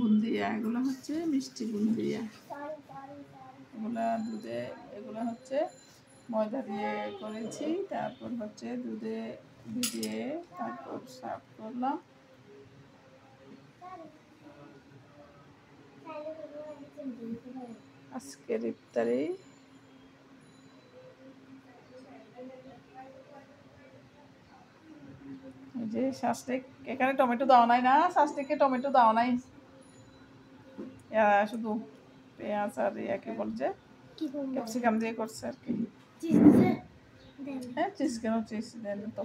বুন্দিয়া, এগুলো হচ্ছে মিষ্টি বুন্দিয়া। এগুলা দুধে, এগুলো হচ্ছে ময়দা দিয়ে করেছি, তারপর হচ্ছে দুধে ভিজিয়ে তারপর সার্ভ করলাম। আজকের ইফতারি যে শাস্তিক, এখানে টমেটো দেওয়া নাই না, শাস্তিকে টমেটো দেওয়া নাই, শুধু পেঁয়াজ আর ইয়াকে বলছে ক্যাপসিকাম দিয়ে করছে আর কি। হ্যাঁ চিজ, কেন চিজ দেন তো,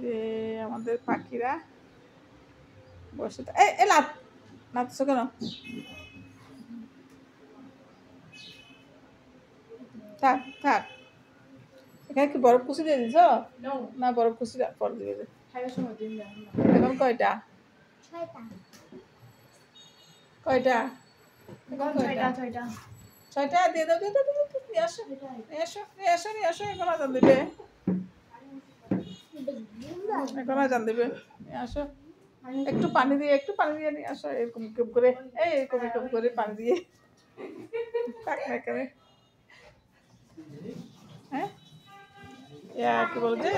যে আমাদের পাখিরা বসে নাচছো কেন? থাক থাক, এখানে কি বরফ কুচি দিয়ে দিছ? না বরফ কুচি পরে দিবে যে। এখন কয়টা? কয়টা? ছয়টা দিয়ে দাও, দিয়ে দাও, নিয়ে আসো, নিয়ে আসো, নিয়ে আসো, নিয়ে আসো, এখন আজান দিবে, এখন আজান দিবে, নিয়ে আসো। একটু পানি দিয়ে, একটু পানি দিয়ে নিয়ে আসো, এরকম কেপ করে, এরকম এরকম করে পানি দিয়ে। থাক না এখানে। হ্যাঁ কি বলছে?